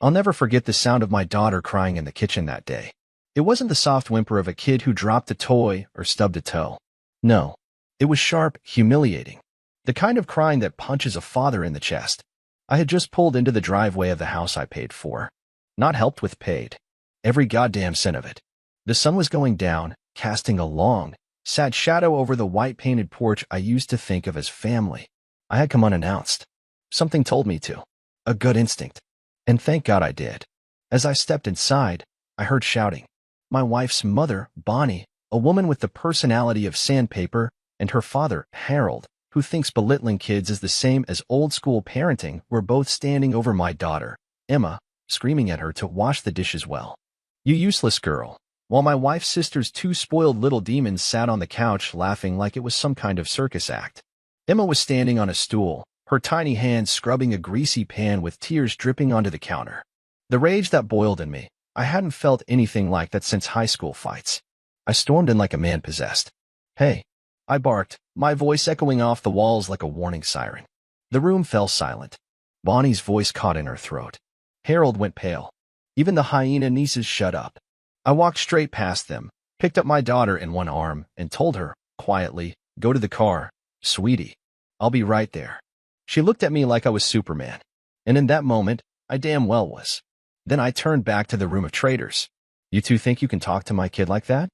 I'll never forget the sound of my daughter crying in the kitchen that day. It wasn't the soft whimper of a kid who dropped a toy or stubbed a toe. No, it was sharp, humiliating. The kind of crying that punches a father in the chest. I had just pulled into the driveway of the house I paid for. Not helped with paid. Every goddamn cent of it. The sun was going down, casting a long, sad shadow over the white-painted porch I used to think of as family. I had come unannounced. Something told me to. A gut instinct. And thank God I did. As I stepped inside, I heard shouting. My wife's mother, Bonnie, a woman with the personality of sandpaper, and her father, Harold, who thinks belittling kids is the same as old-school parenting, were both standing over my daughter, Emma, screaming at her to wash the dishes well. You useless girl. While my wife's sister's two spoiled little demons sat on the couch laughing like it was some kind of circus act. Emma was standing on a stool, her tiny hands scrubbing a greasy pan with tears dripping onto the counter. The rage that boiled in me, I hadn't felt anything like that since high school fights. I stormed in like a man possessed. Hey, I barked, my voice echoing off the walls like a warning siren. The room fell silent. Bonnie's voice caught in her throat. Harold went pale. Even the hyena nieces shut up. I walked straight past them, picked up my daughter in one arm, and told her, quietly, go to the car, sweetie. I'll be right there. She looked at me like I was Superman. And in that moment, I damn well was. Then I turned back to the room of traitors. You two think you can talk to my kid like that?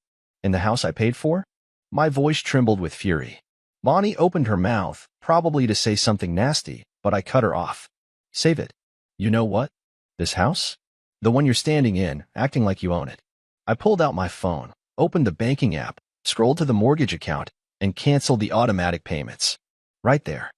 In the house I paid for? My voice trembled with fury. Bonnie opened her mouth, probably to say something nasty, but I cut her off. Save it. You know what? This house? The one you're standing in, acting like you own it. I pulled out my phone, opened the banking app, scrolled to the mortgage account, and canceled the automatic payments. Right there.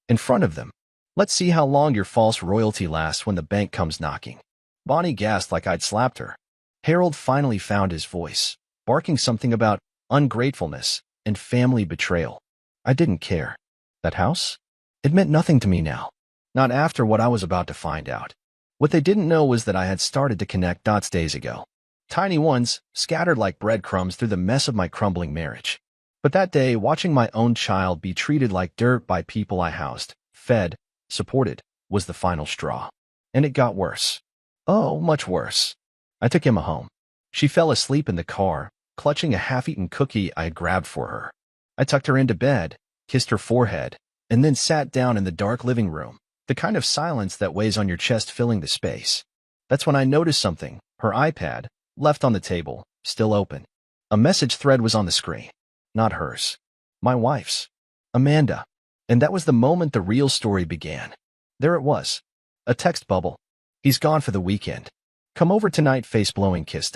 In front of them. Let's see how long your false royalty lasts when the bank comes knocking. Bonnie gasped like I'd slapped her. Harold finally found his voice, barking something about ungratefulness and family betrayal. I didn't care. That house? It meant nothing to me now. Not after what I was about to find out. What they didn't know was that I had started to connect dots days ago. Tiny ones, scattered like breadcrumbs through the mess of my crumbling marriage. But that day, watching my own child be treated like dirt by people I housed, fed, supported, was the final straw. And it got worse. Oh, much worse. I took Emma home. She fell asleep in the car, clutching a half-eaten cookie I had grabbed for her. I tucked her into bed, kissed her forehead, and then sat down in the dark living room, the kind of silence that weighs on your chest filling the space. That's when I noticed something. Her iPad, left on the table, still open. A message thread was on the screen. Not hers. My wife's. Amanda. And that was the moment the real story began. There it was. A text bubble. He's gone for the weekend. Come over tonight, face-blowing kiss.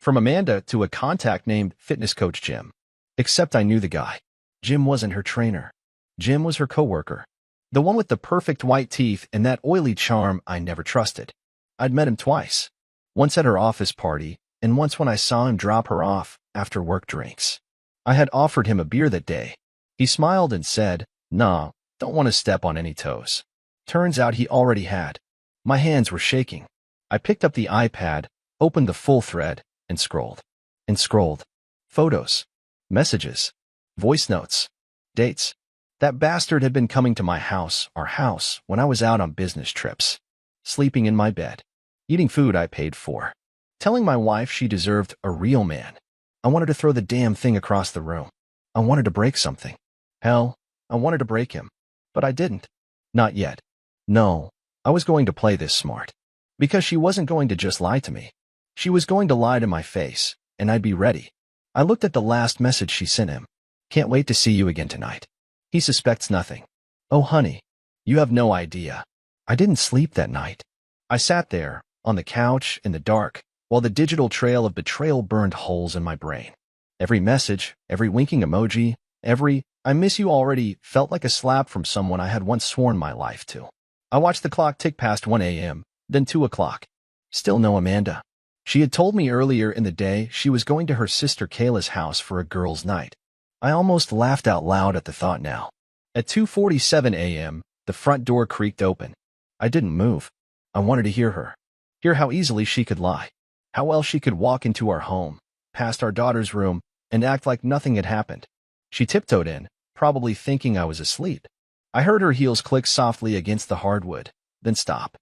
From Amanda to a contact named Fitness Coach Jim. Except I knew the guy. Jim wasn't her trainer. Jim was her coworker. The one with the perfect white teeth and that oily charm I never trusted. I'd met him twice. Once at her office party, and once when I saw him drop her off after work drinks. I had offered him a beer that day. He smiled and said, "Nah, don't want to step on any toes." Turns out he already had. My hands were shaking. I picked up the iPad, opened the full thread, and scrolled. And scrolled. Photos. Messages. Voice notes. Dates. That bastard had been coming to my house, our house, when I was out on business trips. Sleeping in my bed. Eating food I paid for. Telling my wife she deserved a real man. I wanted to throw the damn thing across the room. I wanted to break something. Hell, I wanted to break him. But I didn't. Not yet. No, I was going to play this smart. Because she wasn't going to just lie to me. She was going to lie to my face, and I'd be ready. I looked at the last message she sent him. Can't wait to see you again tonight. He suspects nothing. Oh, honey, you have no idea. I didn't sleep that night. I sat there, on the couch, in the dark, while the digital trail of betrayal burned holes in my brain. Every message, every winking emoji, every "I miss you already" felt like a slap from someone I had once sworn my life to. I watched the clock tick past 1 a.m., then 2 o'clock. Still no Amanda. She had told me earlier in the day she was going to her sister Kayla's house for a girls' night. I almost laughed out loud at the thought now. At 2:47 a.m., the front door creaked open. I didn't move. I wanted to hear her. Hear how easily she could lie. How well she could walk into our home, past our daughter's room, and act like nothing had happened. She tiptoed in, probably thinking I was asleep. I heard her heels click softly against the hardwood, then stop.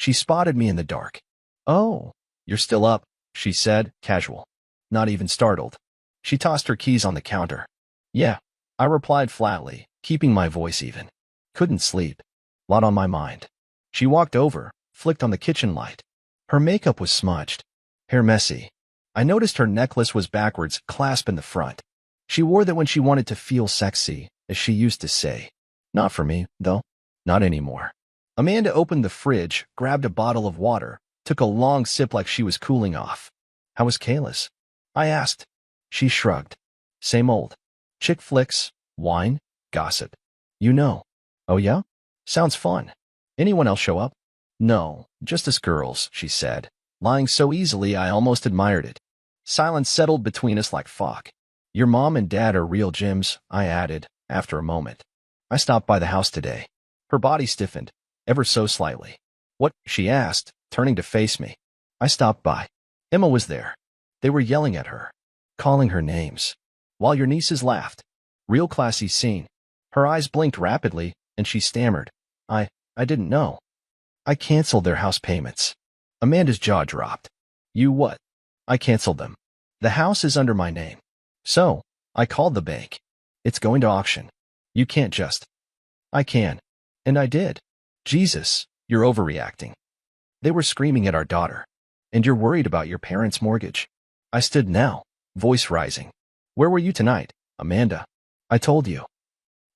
She spotted me in the dark. "Oh, you're still up," she said, casual. Not even startled. She tossed her keys on the counter. "Yeah," I replied flatly, keeping my voice even. Couldn't sleep. Lot on my mind. She walked over, flicked on the kitchen light. Her makeup was smudged. Hair messy. I noticed her necklace was backwards, clasp in the front. She wore that when she wanted to feel sexy, as she used to say. Not for me, though. Not anymore. Amanda opened the fridge, grabbed a bottle of water, took a long sip like she was cooling off. "How was Kayla's?" I asked. She shrugged. "Same old. Chick flicks, wine, gossip. You know." "Oh yeah? Sounds fun. Anyone else show up?" "No, just us girls," she said, lying so easily I almost admired it. Silence settled between us like fog. "Your mom and dad are real gems," I added, after a moment. "I stopped by the house today." Her body stiffened, ever so slightly. "What?" she asked, turning to face me. I stopped by. Emma was there. They were yelling at her, calling her names, while your nieces laughed. Real classy scene. Her eyes blinked rapidly, and she stammered. I didn't know. I canceled their house payments." Amanda's jaw dropped. "You what?" "I canceled them. The house is under my name. So, I called the bank. It's going to auction. You can't just." "I can." And I did. "Jesus, you're overreacting." "They were screaming at our daughter. And you're worried about your parents' mortgage." I stood now, voice rising. "Where were you tonight, Amanda?" "I told you."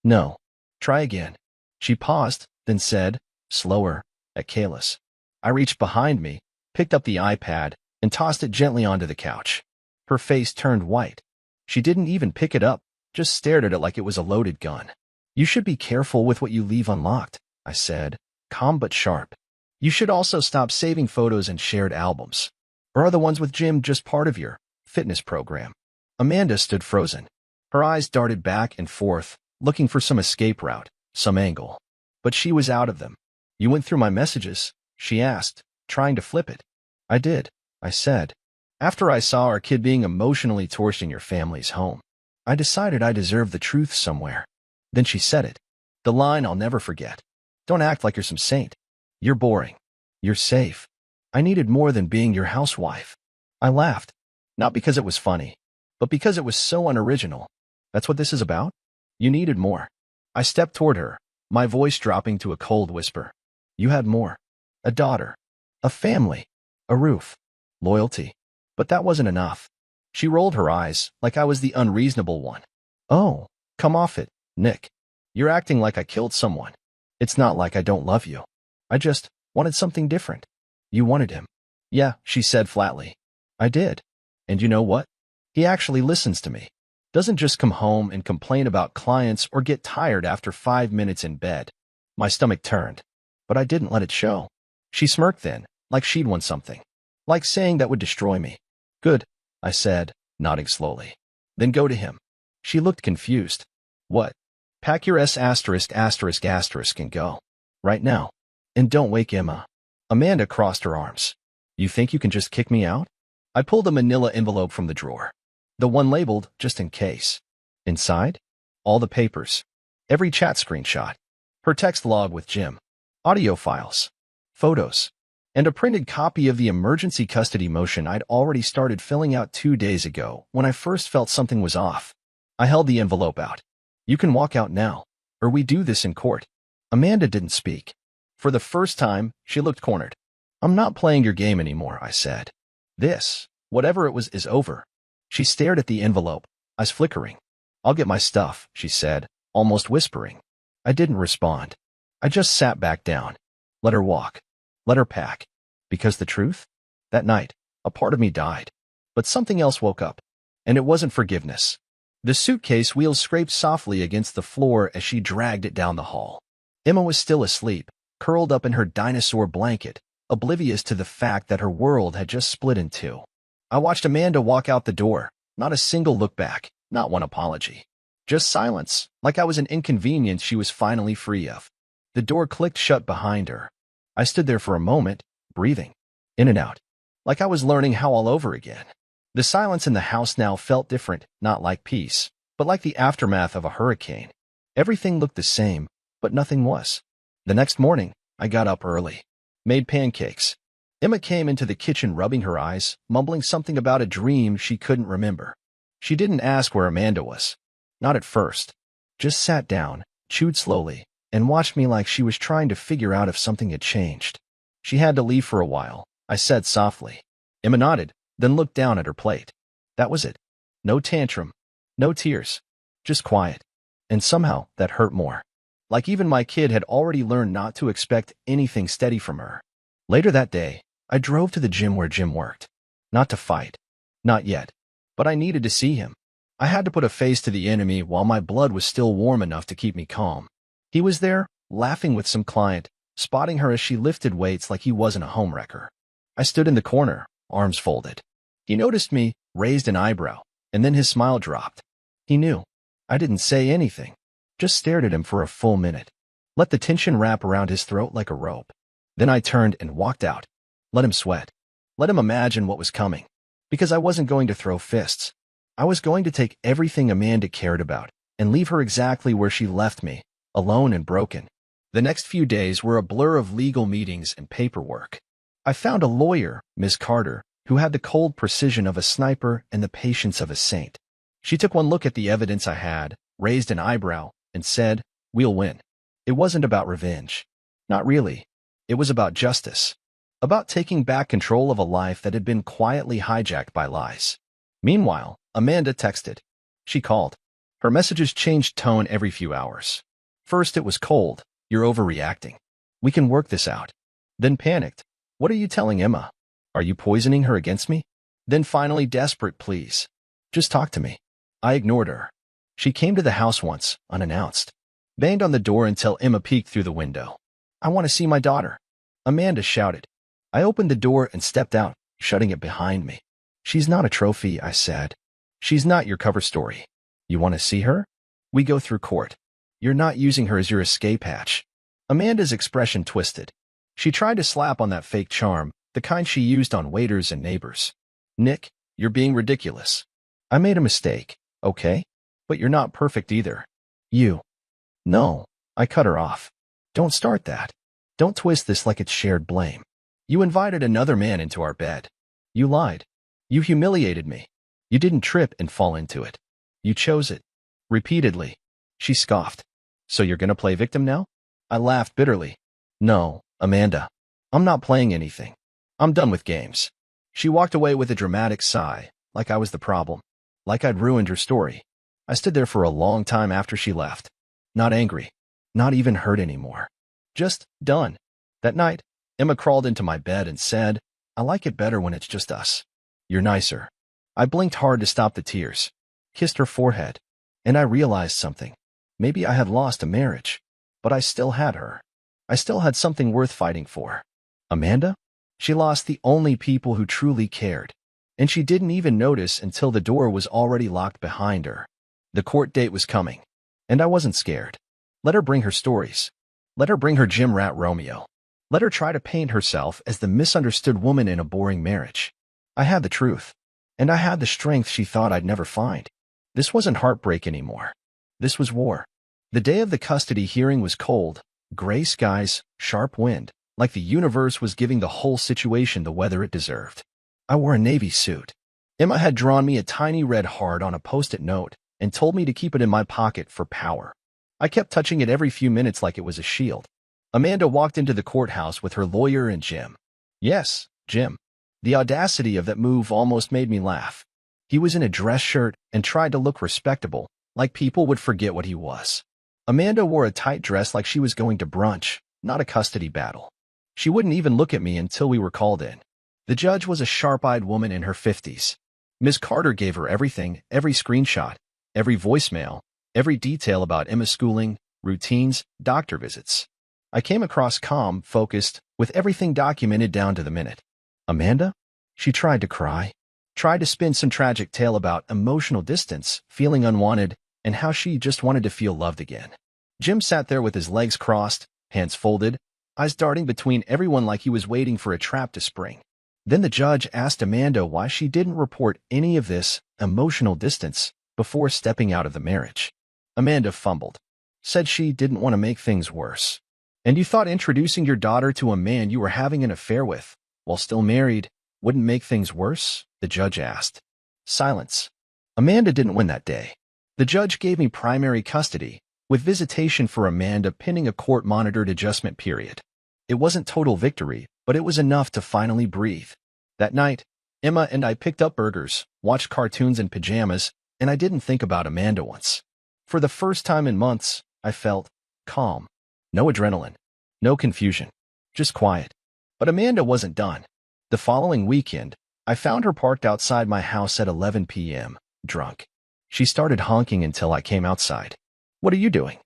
"No. Try again." She paused, then said, slower, "At Kayla's." I reached behind me, picked up the iPad, and tossed it gently onto the couch. Her face turned white. She didn't even pick it up, just stared at it like it was a loaded gun. "You should be careful with what you leave unlocked," I said, calm but sharp. "You should also stop saving photos in shared albums. Or are the ones with Jim just part of your fitness program?" Amanda stood frozen. Her eyes darted back and forth, looking for some escape route, some angle. But she was out of them. "You went through my messages?" she asked, trying to flip it. "I did," I said. "After I saw our kid being emotionally torched in your family's home, I decided I deserved the truth somewhere." Then she said it. The line I'll never forget. "Don't act like you're some saint. You're boring. You're safe." I needed more than being your housewife. I laughed. Not because it was funny, but because it was so unoriginal. "That's what this is about?" "You needed more." I stepped toward her, my voice dropping to a cold whisper. "You had more. A daughter. A family. A roof. Loyalty. But that wasn't enough." She rolled her eyes, like I was the unreasonable one. "Oh, come off it, Nick. You're acting like I killed someone. It's not like I don't love you. I just wanted something different." "You wanted him." "Yeah," she said flatly. "I did. And you know what? He actually listens to me. Doesn't just come home and complain about clients or get tired after 5 minutes in bed." My stomach turned, but I didn't let it show. She smirked then, like she'd won something. Like saying that would destroy me. "Good," I said, nodding slowly. "Then go to him." She looked confused. "What?" "Pack your S***** and go. Right now. And don't wake Emma." Amanda crossed her arms. "You think you can just kick me out?" I pulled a manila envelope from the drawer. The one labeled, just in case. Inside? All the papers. Every chat screenshot. Her text log with Jim. Audio files. Photos. And a printed copy of the emergency custody motion I'd already started filling out 2 days ago when I first felt something was off. I held the envelope out. "You can walk out now, or we do this in court." Amanda didn't speak. For the first time, she looked cornered. "I'm not playing your game anymore," I said. "This, whatever it was, is over." She stared at the envelope, eyes flickering. "I'll get my stuff," she said, almost whispering. I didn't respond. I just sat back down. Let her walk. Let her pack. Because the truth? That night, a part of me died. But something else woke up. And it wasn't forgiveness. The suitcase wheels scraped softly against the floor as she dragged it down the hall. Emma was still asleep, curled up in her dinosaur blanket, oblivious to the fact that her world had just split in two. I watched Amanda walk out the door, not a single look back, not one apology. Just silence, like I was an inconvenience she was finally free of. The door clicked shut behind her. I stood there for a moment, breathing, in and out, like I was learning how all over again. The silence in the house now felt different, not like peace, but like the aftermath of a hurricane. Everything looked the same, but nothing was. The next morning, I got up early. Made pancakes. Emma came into the kitchen rubbing her eyes, mumbling something about a dream she couldn't remember. She didn't ask where Amanda was. Not at first. Just sat down, chewed slowly, and watched me like she was trying to figure out if something had changed. She had to leave for a while, I said softly. Emma nodded, then looked down at her plate. That was it. No tantrum. No tears. Just quiet. And somehow, that hurt more. Like even my kid had already learned not to expect anything steady from her. Later that day, I drove to the gym where Jim worked. Not to fight. Not yet. But I needed to see him. I had to put a face to the enemy while my blood was still warm enough to keep me calm. He was there, laughing with some client, spotting her as she lifted weights like he wasn't a homewrecker. I stood in the corner, arms folded. He noticed me, raised an eyebrow, and then his smile dropped. He knew. I didn't say anything. Just stared at him for a full minute. Let the tension wrap around his throat like a rope. Then I turned and walked out. Let him sweat. Let him imagine what was coming. Because I wasn't going to throw fists. I was going to take everything Amanda cared about and leave her exactly where she left me, alone and broken. The next few days were a blur of legal meetings and paperwork. I found a lawyer, Ms. Carter, who had the cold precision of a sniper and the patience of a saint. She took one look at the evidence I had, raised an eyebrow, and said, "We'll win." It wasn't about revenge. Not really. It was about justice. About taking back control of a life that had been quietly hijacked by lies. Meanwhile, Amanda texted. She called. Her messages changed tone every few hours. First it was cold. "You're overreacting. We can work this out." Then panicked. "What are you telling Emma? Are you poisoning her against me?" Then finally desperate, "Please. Just talk to me." I ignored her. She came to the house once, unannounced. Banged on the door until Emma peeked through the window. "I want to see my daughter," Amanda shouted. I opened the door and stepped out, shutting it behind me. "She's not a trophy," I said. "She's not your cover story. You want to see her? We go through court. You're not using her as your escape hatch." Amanda's expression twisted. She tried to slap on that fake charm, the kind she used on waiters and neighbors. "Nick, you're being ridiculous. I made a mistake, okay? But you're not perfect either. You." "No," I cut her off. "Don't start that. Don't twist this like it's shared blame. You invited another man into our bed. You lied. You humiliated me. You didn't trip and fall into it. You chose it. Repeatedly." She scoffed. "So you're gonna play victim now?" I laughed bitterly. "No, Amanda. I'm not playing anything. I'm done with games." She walked away with a dramatic sigh, like I was the problem. Like I'd ruined her story. I stood there for a long time after she left. Not angry. Not even hurt anymore. Just done. That night, Emma crawled into my bed and said, "I like it better when it's just us. You're nicer." I blinked hard to stop the tears. Kissed her forehead. And I realized something. Maybe I had lost a marriage. But I still had her. I still had something worth fighting for. Amanda? She lost the only people who truly cared. And she didn't even notice until the door was already locked behind her. The court date was coming. And I wasn't scared. Let her bring her stories. Let her bring her gym rat Romeo. Let her try to paint herself as the misunderstood woman in a boring marriage. I had the truth. And I had the strength she thought I'd never find. This wasn't heartbreak anymore. This was war. The day of the custody hearing was cold, gray skies, sharp wind, like the universe was giving the whole situation the weather it deserved. I wore a navy suit. Emma had drawn me a tiny red heart on a post-it note and told me to keep it in my pocket for power. I kept touching it every few minutes like it was a shield. Amanda walked into the courthouse with her lawyer and Jim. Yes, Jim. The audacity of that move almost made me laugh. He was in a dress shirt and tried to look respectable, like people would forget what he was. Amanda wore a tight dress like she was going to brunch, not a custody battle. She wouldn't even look at me until we were called in. The judge was a sharp-eyed woman in her 50s. Ms. Carter gave her everything, every screenshot, every voicemail, every detail about Emma's schooling, routines, doctor visits. I came across calm, focused, with everything documented down to the minute. Amanda? She tried to cry. Tried to spin some tragic tale about emotional distance, feeling unwanted, and how she just wanted to feel loved again. Jim sat there with his legs crossed, hands folded, eyes darting between everyone like he was waiting for a trap to spring. Then the judge asked Amanda why she didn't report any of this emotional distance before stepping out of the marriage. Amanda fumbled. Said she didn't want to make things worse. And you thought introducing your daughter to a man you were having an affair with, while still married, wouldn't make things worse? The judge asked. Silence. Amanda didn't win that day. The judge gave me primary custody, with visitation for Amanda pending a court-monitored adjustment period. It wasn't total victory, but it was enough to finally breathe. That night, Emma and I picked up burgers, watched cartoons in pajamas, and I didn't think about Amanda once. For the first time in months, I felt calm. No adrenaline. No confusion. Just quiet. But Amanda wasn't done. The following weekend, I found her parked outside my house at 11 p.m., drunk. She started honking until I came outside. What are you doing?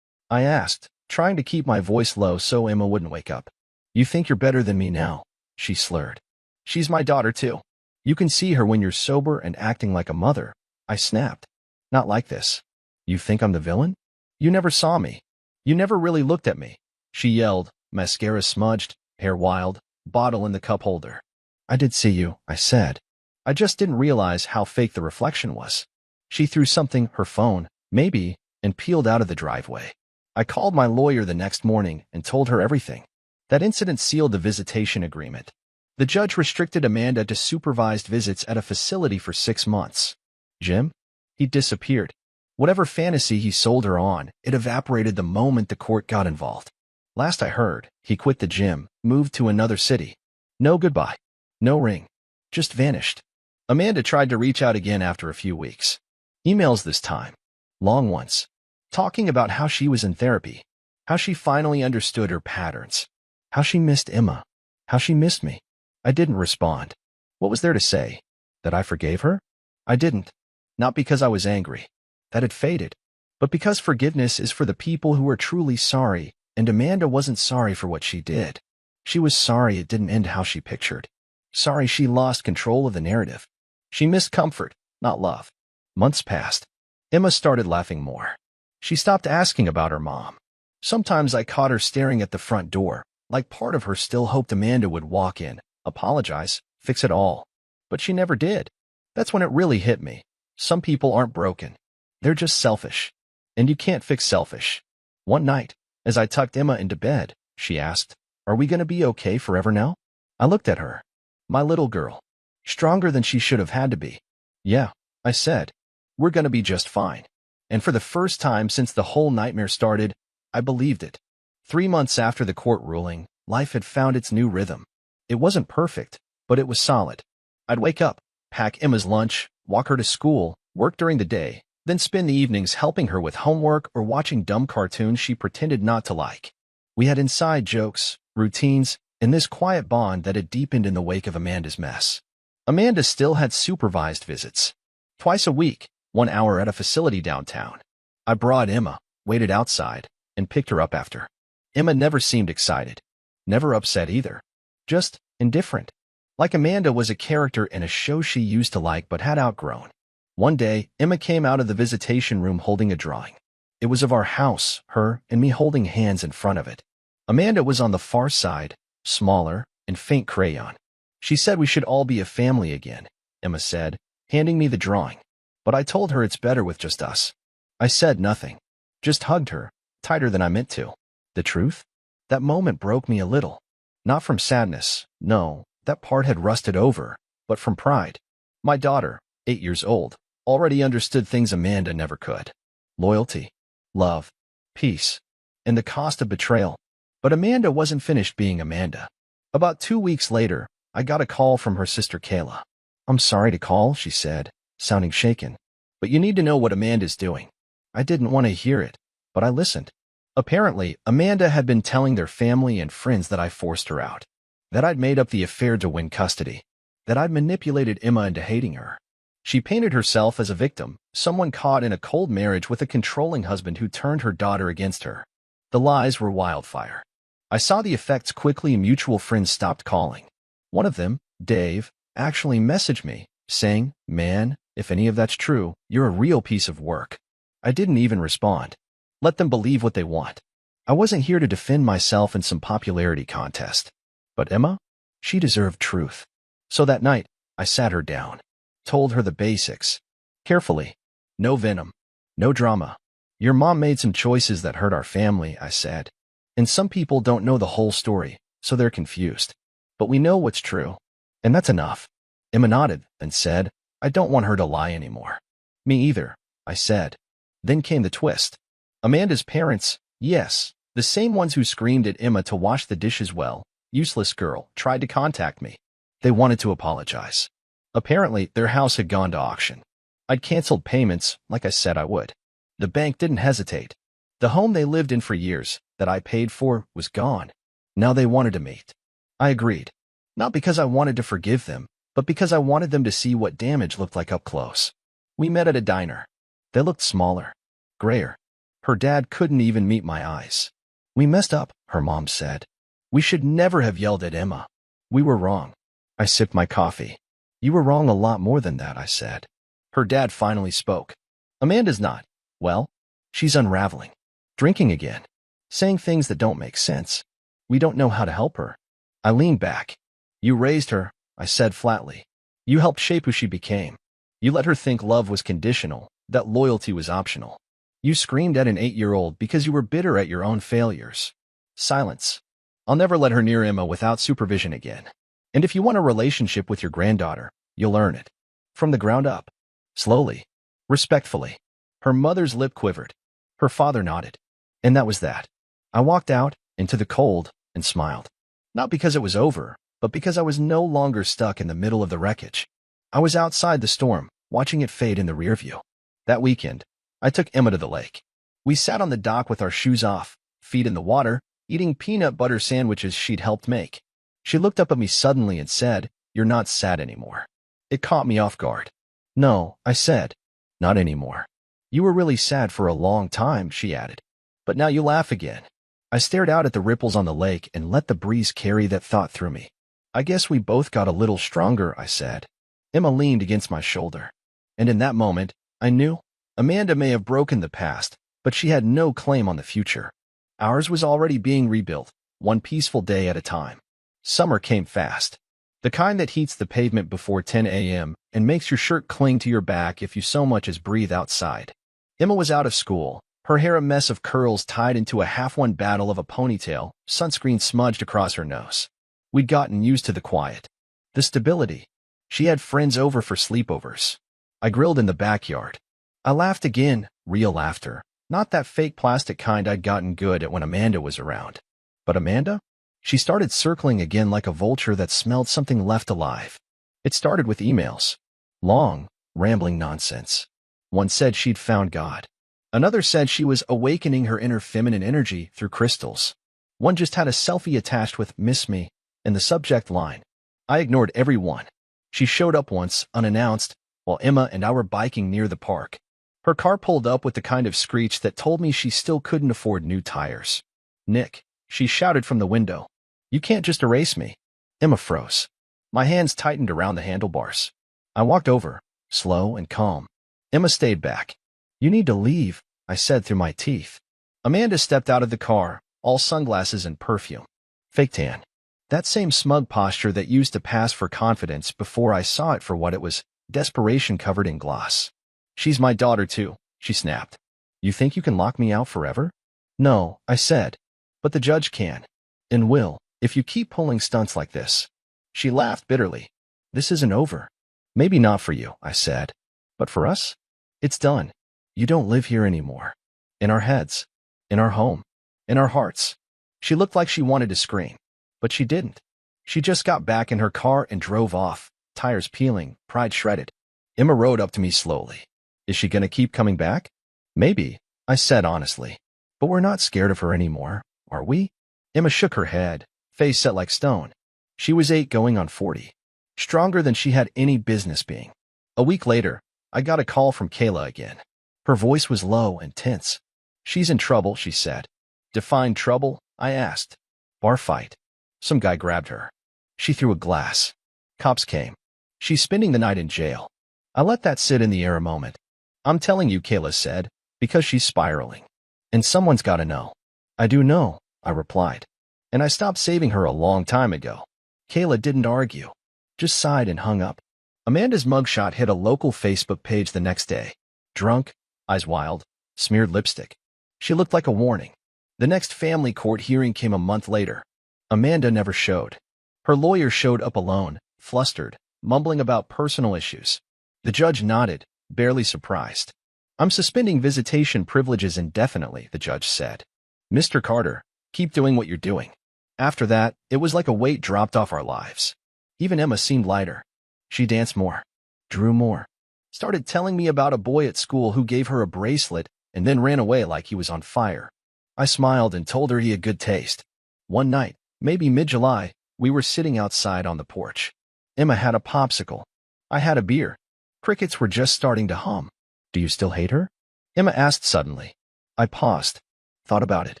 I asked, trying to keep my voice low so Emma wouldn't wake up. You think you're better than me now, she slurred. She's my daughter, too. You can see her when you're sober and acting like a mother. I snapped. Not like this. You think I'm the villain? You never saw me. You never really looked at me, she yelled, mascara smudged, hair wild, bottle in the cup holder. I did see you, I said. I just didn't realize how fake the reflection was. She threw something, her phone, maybe, and peeled out of the driveway. I called my lawyer the next morning and told her everything. That incident sealed the visitation agreement. The judge restricted Amanda to supervised visits at a facility for 6 months. Jim? He disappeared. Whatever fantasy he sold her on, it evaporated the moment the court got involved. Last I heard, he quit the gym, moved to another city. No goodbye. No ring. Just vanished. Amanda tried to reach out again after a few weeks. Emails this time. Long ones. Talking about how she was in therapy. How she finally understood her patterns. How she missed Emma. How she missed me. I didn't respond. What was there to say? That I forgave her? I didn't. Not because I was angry. That had faded. But because forgiveness is for the people who are truly sorry, and Amanda wasn't sorry for what she did. She was sorry it didn't end how she pictured. Sorry she lost control of the narrative. She missed comfort, not love. Months passed. Emma started laughing more. She stopped asking about her mom. Sometimes I caught her staring at the front door, like part of her still hoped Amanda would walk in, apologize, fix it all. But she never did. That's when it really hit me. Some people aren't broken. They're just selfish. And you can't fix selfish. One night, as I tucked Emma into bed, she asked, Are we going to be okay forever now? I looked at her. My little girl. Stronger than she should have had to be. Yeah, I said. We're going to be just fine. And for the first time since the whole nightmare started, I believed it. 3 months after the court ruling, life had found its new rhythm. It wasn't perfect, but it was solid. I'd wake up, pack Emma's lunch, walk her to school, work during the day, then spend the evenings helping her with homework or watching dumb cartoons she pretended not to like. We had inside jokes, routines, and this quiet bond that had deepened in the wake of Amanda's mess. Amanda still had supervised visits. Twice a week, 1 hour at a facility downtown. I brought Emma, waited outside, and picked her up after. Emma never seemed excited. Never upset either. Just indifferent. Like Amanda was a character in a show she used to like but had outgrown. One day, Emma came out of the visitation room holding a drawing. It was of our house, her, and me holding hands in front of it. Amanda was on the far side, smaller, and faint crayon. She said we should all be a family again, Emma said, handing me the drawing. But I told her it's better with just us. I said nothing. Just hugged her, tighter than I meant to. The truth? That moment broke me a little. Not from sadness, no, that part had rusted over, but from pride. My daughter, 8 years old, already understood things Amanda never could. Loyalty, love, peace, and the cost of betrayal. But Amanda wasn't finished being Amanda. About 2 weeks later, I got a call from her sister Kayla. I'm sorry to call, she said, sounding shaken. But you need to know what Amanda's doing. I didn't want to hear it, but I listened. Apparently, Amanda had been telling their family and friends that I forced her out. That I'd made up the affair to win custody. That I'd manipulated Emma into hating her. She painted herself as a victim, someone caught in a cold marriage with a controlling husband who turned her daughter against her. The lies were wildfire. I saw the effects quickly and mutual friends stopped calling. One of them, Dave, actually messaged me, saying, Man, if any of that's true, you're a real piece of work. I didn't even respond. Let them believe what they want. I wasn't here to defend myself in some popularity contest. But Emma? She deserved truth. So that night, I sat her down. Told her the basics. Carefully. No venom. No drama. Your mom made some choices that hurt our family, I said. And some people don't know the whole story, so they're confused. But we know what's true. And that's enough. Emma nodded and said, I don't want her to lie anymore. Me either, I said. Then came the twist. Amanda's parents, yes, the same ones who screamed at Emma to wash the dishes well, useless girl, tried to contact me. They wanted to apologize. Apparently, their house had gone to auction. I'd canceled payments, like I said I would. The bank didn't hesitate. The home they lived in for years, that I paid for, was gone. Now they wanted to meet. I agreed. Not because I wanted to forgive them, but because I wanted them to see what damage looked like up close. We met at a diner. They looked smaller, grayer. Her dad couldn't even meet my eyes. We messed up, her mom said. We should never have yelled at Emma. We were wrong. I sipped my coffee. You were wrong a lot more than that, I said. Her dad finally spoke. Amanda's not. Well, she's unraveling. Drinking again. Saying things that don't make sense. We don't know how to help her. I leaned back. You raised her, I said flatly. You helped shape who she became. You let her think love was conditional, that loyalty was optional. You screamed at an 8-year-old because you were bitter at your own failures. Silence. I'll never let her near Emma without supervision again. And if you want a relationship with your granddaughter, you'll earn it. From the ground up. Slowly. Respectfully. Her mother's lip quivered. Her father nodded. And that was that. I walked out, into the cold, and smiled. Not because it was over, but because I was no longer stuck in the middle of the wreckage. I was outside the storm, watching it fade in the rear view. That weekend, I took Emma to the lake. We sat on the dock with our shoes off, feet in the water, eating peanut butter sandwiches she'd helped make. She looked up at me suddenly and said, You're not sad anymore. It caught me off guard. No, I said. Not anymore. You were really sad for a long time, she added. But now you laugh again. I stared out at the ripples on the lake and let the breeze carry that thought through me. I guess we both got a little stronger, I said. Emma leaned against my shoulder. And in that moment, I knew Amanda may have broken the past, but she had no claim on the future. Ours was already being rebuilt, one peaceful day at a time. Summer came fast. The kind that heats the pavement before 10 a.m. and makes your shirt cling to your back if you so much as breathe outside. Emma was out of school, her hair a mess of curls tied into a half-won battle of a ponytail, sunscreen smudged across her nose. We'd gotten used to the quiet. The stability. She had friends over for sleepovers. I grilled in the backyard. I laughed again, real laughter. Not that fake plastic kind I'd gotten good at when Amanda was around. But Amanda? She started circling again like a vulture that smelled something left alive. It started with emails. Long, rambling nonsense. One said she'd found God. Another said she was awakening her inner feminine energy through crystals. One just had a selfie attached with "Miss Me" in the subject line. I ignored every one. She showed up once, unannounced, while Emma and I were biking near the park. Her car pulled up with the kind of screech that told me she still couldn't afford new tires. Nick, she shouted from the window. You can't just erase me. Emma froze. My hands tightened around the handlebars. I walked over, slow and calm. Emma stayed back. You need to leave, I said through my teeth. Amanda stepped out of the car, all sunglasses and perfume. Fake tan. That same smug posture that used to pass for confidence before I saw it for what it was, desperation covered in gloss. She's my daughter too, she snapped. You think you can lock me out forever? No, I said. But the judge can. And will, if you keep pulling stunts like this. She laughed bitterly. This isn't over. Maybe not for you, I said. But for us? It's done. You don't live here anymore. In our heads. In our home. In our hearts. She looked like she wanted to scream. But she didn't. She just got back in her car and drove off, tires peeling, pride shredded. Emma rode up to me slowly. Is she gonna keep coming back? Maybe, I said honestly. But we're not scared of her anymore, are we? Emma shook her head, face set like stone. She was 8 going on 40. Stronger than she had any business being. A week later, I got a call from Kayla again. Her voice was low and tense. She's in trouble, she said. Define trouble? I asked. Bar fight. Some guy grabbed her. She threw a glass. Cops came. She's spending the night in jail. I let that sit in the air a moment. I'm telling you, Kayla said, because she's spiraling. And someone's gotta know. I do know, I replied. And I stopped saving her a long time ago. Kayla didn't argue. Just sighed and hung up. Amanda's mugshot hit a local Facebook page the next day. Drunk, eyes wild, smeared lipstick. She looked like a warning. The next family court hearing came a month later. Amanda never showed. Her lawyer showed up alone, flustered, mumbling about personal issues. The judge nodded, barely surprised. "I'm suspending visitation privileges indefinitely," the judge said. "Mr. Carter, keep doing what you're doing." After that, it was like a weight dropped off our lives. Even Emma seemed lighter. She danced more, drew more, started telling me about a boy at school who gave her a bracelet and then ran away like he was on fire. I smiled and told her he had good taste. One night, maybe mid-July, we were sitting outside on the porch. Emma had a popsicle. I had a beer. Crickets were just starting to hum. "Do you still hate her?" Emma asked suddenly. I paused, thought about it.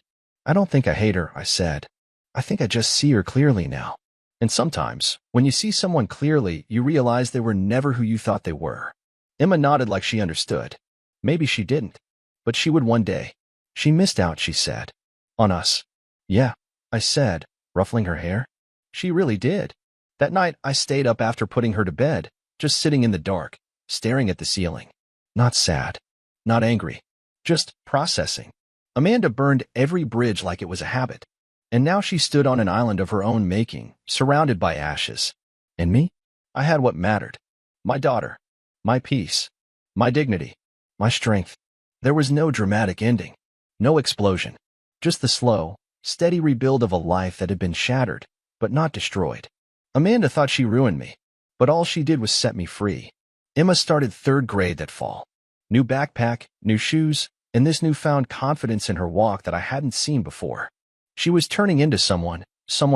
"I don't think I hate her," I said. "I think I just see her clearly now." And sometimes, when you see someone clearly, you realize they were never who you thought they were. Emma nodded like she understood. Maybe she didn't, but she would one day. "She missed out," she said. "On us." "Yeah," I said, ruffling her hair. "She really did." That night, I stayed up after putting her to bed, just sitting in the dark, staring at the ceiling. Not sad, not angry, just processing. Amanda burned every bridge like it was a habit, and now she stood on an island of her own making, surrounded by ashes. And me? I had what mattered. My daughter, my peace, my dignity, my strength. There was no dramatic ending, no explosion, just the slow, steady rebuild of a life that had been shattered, but not destroyed. Amanda thought she ruined me, but all she did was set me free. Emma started third grade that fall. New backpack, new shoes, and this newfound confidence in her walk that I hadn't seen before. She was turning into someone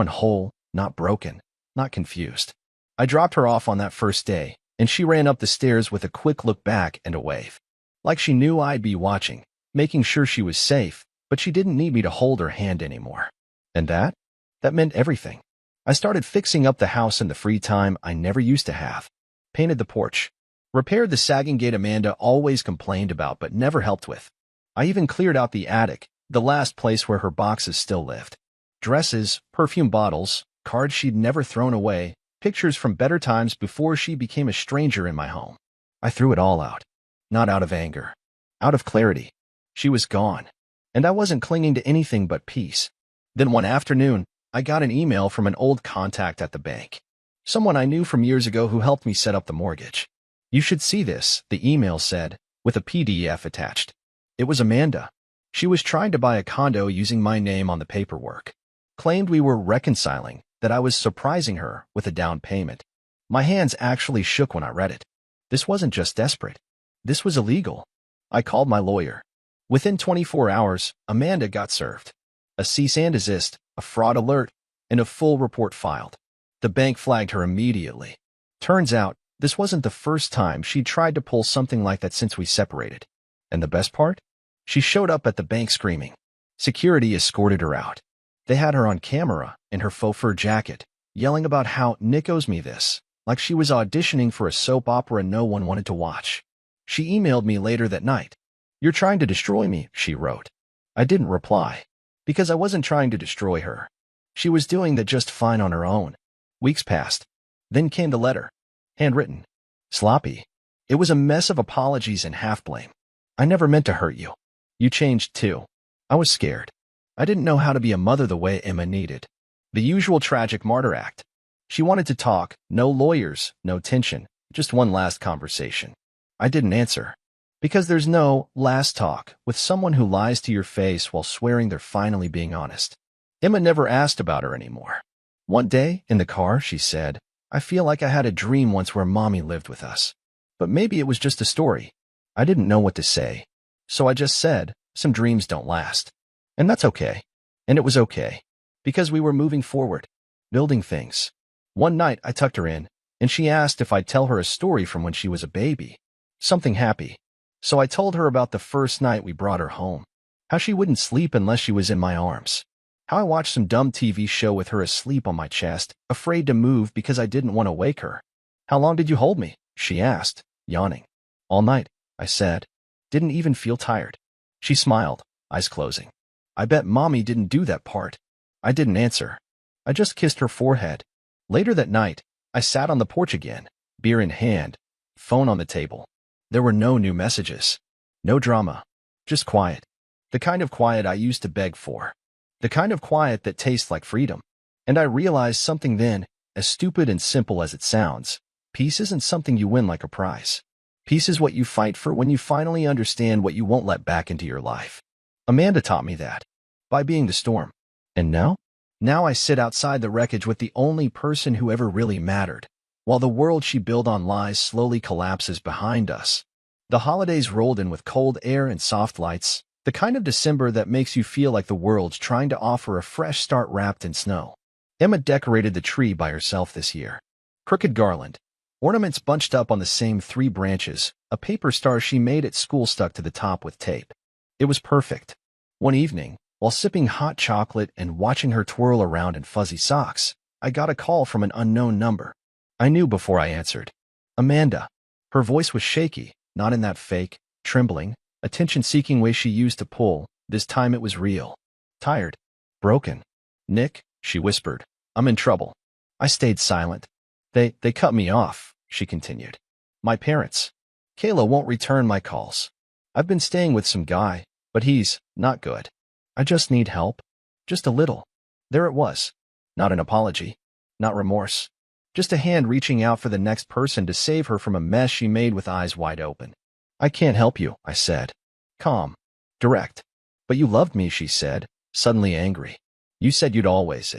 whole, not broken, not confused. I dropped her off on that first day, and she ran up the stairs with a quick look back and a wave. Like she knew I'd be watching, making sure she was safe, but she didn't need me to hold her hand anymore. And that meant everything. I started fixing up the house in the free time I never used to have. Painted the porch. Repaired the sagging gate Amanda always complained about but never helped with. I even cleared out the attic, the last place where her boxes still lived. Dresses, perfume bottles, cards she'd never thrown away, pictures from better times before she became a stranger in my home. I threw it all out. Not out of anger. Out of clarity. She was gone. And I wasn't clinging to anything but peace. Then one afternoon, I got an email from an old contact at the bank. Someone I knew from years ago who helped me set up the mortgage. "You should see this," the email said, with a PDF attached. It was Amanda. She was trying to buy a condo using my name on the paperwork. Claimed we were reconciling, that I was surprising her with a down payment. My hands actually shook when I read it. This wasn't just desperate. This was illegal. I called my lawyer. Within 24 hours, Amanda got served. A cease and desist, a fraud alert, and a full report filed. The bank flagged her immediately. Turns out, this wasn't the first time she'd tried to pull something like that since we separated. And the best part? She showed up at the bank screaming. Security escorted her out. They had her on camera in her faux fur jacket, yelling about how "Nick owes me this," like she was auditioning for a soap opera no one wanted to watch. She emailed me later that night. "You're trying to destroy me," she wrote. I didn't reply, because I wasn't trying to destroy her. She was doing that just fine on her own. Weeks passed. Then came the letter. Handwritten. Sloppy. It was a mess of apologies and half-blame. "I never meant to hurt you. You changed too." I was scared. I didn't know how to be a mother the way Emma needed. The usual tragic martyr act. She wanted to talk, no lawyers, no tension, just one last conversation. I didn't answer. Because there's no last talk with someone who lies to your face while swearing they're finally being honest. Emma never asked about her anymore. One day, in the car, she said, "I feel like I had a dream once where Mommy lived with us. But maybe it was just a story." I didn't know what to say. So I just said, "Some dreams don't last." And that's okay. And it was okay. Because we were moving forward, building things. One night, I tucked her in, and she asked if I'd tell her a story from when she was a baby. Something happy. So I told her about the first night we brought her home. How she wouldn't sleep unless she was in my arms. How I watched some dumb TV show with her asleep on my chest, afraid to move because I didn't want to wake her. "How long did you hold me?" she asked, yawning. "All night," I said. Didn't even feel tired. She smiled, eyes closing. I bet Mommy didn't do that part. I didn't answer. I just kissed her forehead. Later that night, I sat on the porch again, beer in hand, phone on the table. There were no new messages. No drama. Just quiet. The kind of quiet I used to beg for. The kind of quiet that tastes like freedom. And I realized something then, as stupid and simple as it sounds. Peace isn't something you win like a prize. Peace is what you fight for when you finally understand what you won't let back into your life. Amanda taught me that. By being the storm. And now? Now I sit outside the wreckage with the only person who ever really mattered, while the world she built on lies slowly collapses behind us. The holidays rolled in with cold air and soft lights, the kind of December that makes you feel like the world's trying to offer a fresh start wrapped in snow. Emma decorated the tree by herself this year. Crooked garland, ornaments bunched up on the same 3 branches, a paper star she made at school stuck to the top with tape. It was perfect. One evening, while sipping hot chocolate and watching her twirl around in fuzzy socks, I got a call from an unknown number. I knew before I answered. Amanda. Her voice was shaky, not in that fake, trembling, attention-seeking way she used to pull. This time it was real. Tired. Broken. Nick, she whispered. I'm in trouble. I stayed silent. They cut me off, she continued. My parents. Kayla won't return my calls. I've been staying with some guy, but he's not good. I just need help. Just a little. There it was. Not an apology. Not remorse. Just a hand reaching out for the next person to save her from a mess she made with eyes wide open. I can't help you, I said. Calm. Direct. But you loved me, she said, suddenly angry. You said you'd always.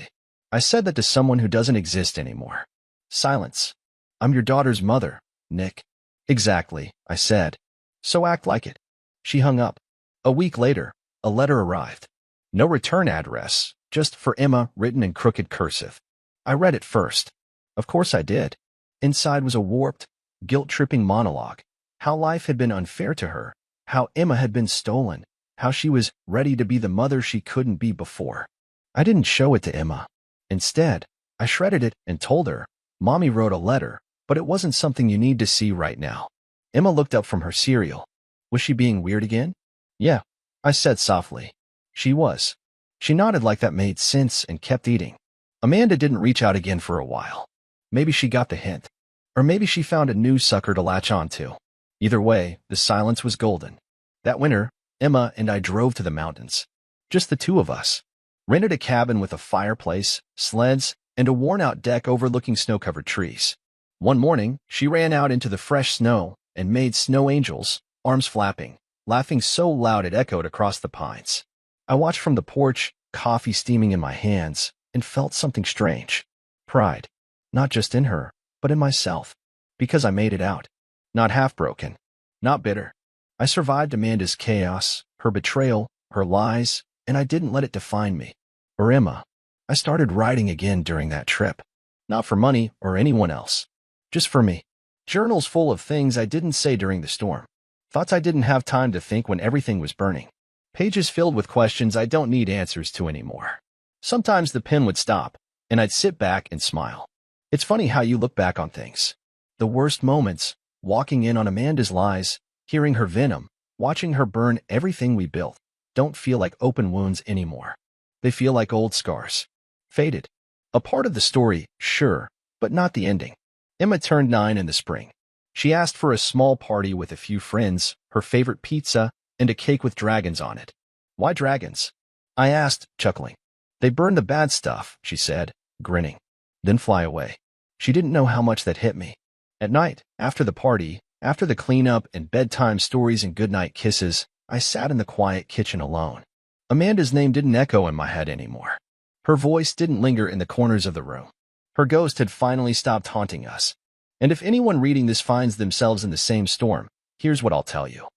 I said that to someone who doesn't exist anymore. Silence. I'm your daughter's mother, Nick. Exactly, I said. So act like it. She hung up. A week later, a letter arrived. No return address, just for Emma written in crooked cursive. I read it first. Of course I did. Inside was a warped, guilt-tripping monologue. How life had been unfair to her. How Emma had been stolen. How she was ready to be the mother she couldn't be before. I didn't show it to Emma. Instead, I shredded it and told her, Mommy wrote a letter, but it wasn't something you need to see right now. Emma looked up from her cereal. Was she being weird again? Yeah, I said softly. She was. She nodded like that made sense and kept eating. Amanda didn't reach out again for a while. Maybe she got the hint. Or maybe she found a new sucker to latch onto. Either way, the silence was golden. That winter, Emma and I drove to the mountains. Just the 2 of us. Rented a cabin with a fireplace, sleds, and a worn-out deck overlooking snow-covered trees. One morning, she ran out into the fresh snow and made snow angels, arms flapping, laughing so loud it echoed across the pines. I watched from the porch, coffee steaming in my hands, and felt something strange. Pride. Not just in her, but in myself. Because I made it out. Not half-broken. Not bitter. I survived Amanda's chaos, her betrayal, her lies, and I didn't let it define me. Or Emma. I started writing again during that trip. Not for money or anyone else. Just for me. Journals full of things I didn't say during the storm. Thoughts I didn't have time to think when everything was burning. Pages filled with questions I don't need answers to anymore. Sometimes the pen would stop, and I'd sit back and smile. It's funny how you look back on things. The worst moments, walking in on Amanda's lies, hearing her venom, watching her burn everything we built, don't feel like open wounds anymore. They feel like old scars. Faded. A part of the story, sure, but not the ending. Emma turned 9 in the spring. She asked for a small party with a few friends, her favorite pizza, and a cake with dragons on it. Why dragons? I asked, chuckling. They burn the bad stuff, she said, grinning. Then fly away. She didn't know how much that hit me. At night, after the party, after the cleanup and bedtime stories and goodnight kisses, I sat in the quiet kitchen alone. Amanda's name didn't echo in my head anymore. Her voice didn't linger in the corners of the room. Her ghost had finally stopped haunting us. And if anyone reading this finds themselves in the same storm, here's what I'll tell you.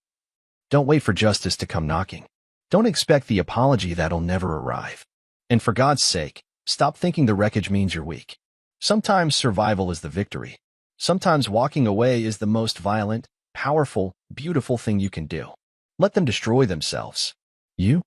Don't wait for justice to come knocking. Don't expect the apology that'll never arrive. And for God's sake, stop thinking the wreckage means you're weak. Sometimes survival is the victory. Sometimes walking away is the most violent, powerful, beautiful thing you can do. Let them destroy themselves. You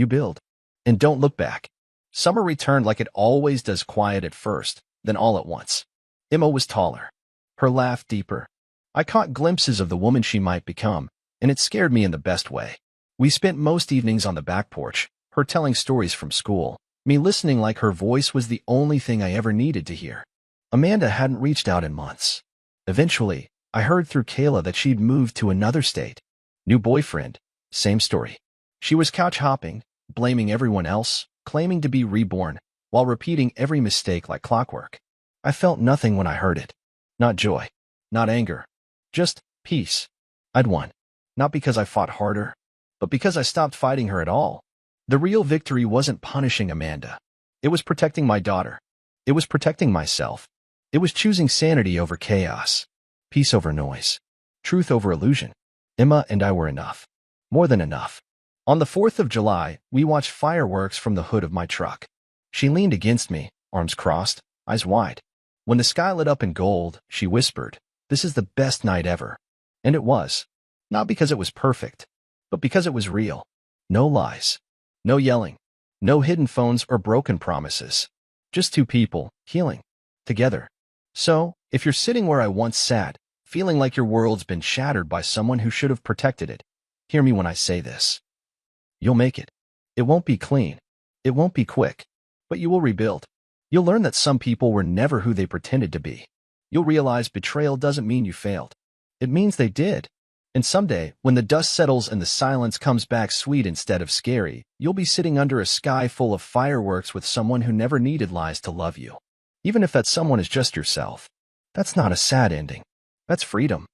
build. And don't look back. Summer returned like it always does, quiet at first, then all at once. Emma was taller. Her laugh deeper. I caught glimpses of the woman she might become, and it scared me in the best way. We spent most evenings on the back porch, her telling stories from school, me listening like her voice was the only thing I ever needed to hear. Amanda hadn't reached out in months. Eventually, I heard through Kayla that she'd moved to another state. New boyfriend, same story. She was couch hopping, blaming everyone else, claiming to be reborn, while repeating every mistake like clockwork. I felt nothing when I heard it. Not joy. Not anger. Just peace. I'd won. Not because I fought harder, but because I stopped fighting her at all. The real victory wasn't punishing Amanda. It was protecting my daughter. It was protecting myself. It was choosing sanity over chaos, peace over noise, truth over illusion. Emma and I were enough. More than enough. On the 4th of July, we watched fireworks from the hood of my truck. She leaned against me, arms crossed, eyes wide. When the sky lit up in gold, she whispered, "This is the best night ever." And it was. Not because it was perfect, but because it was real. No lies. No yelling. No hidden phones or broken promises. Just two people, healing. Together. So, if you're sitting where I once sat, feeling like your world's been shattered by someone who should have protected it, hear me when I say this. You'll make it. It won't be clean. It won't be quick. But you will rebuild. You'll learn that some people were never who they pretended to be. You'll realize betrayal doesn't mean you failed. It means they did. And someday, when the dust settles and the silence comes back sweet instead of scary, you'll be sitting under a sky full of fireworks with someone who never needed lies to love you. Even if that someone is just yourself. That's not a sad ending. That's freedom.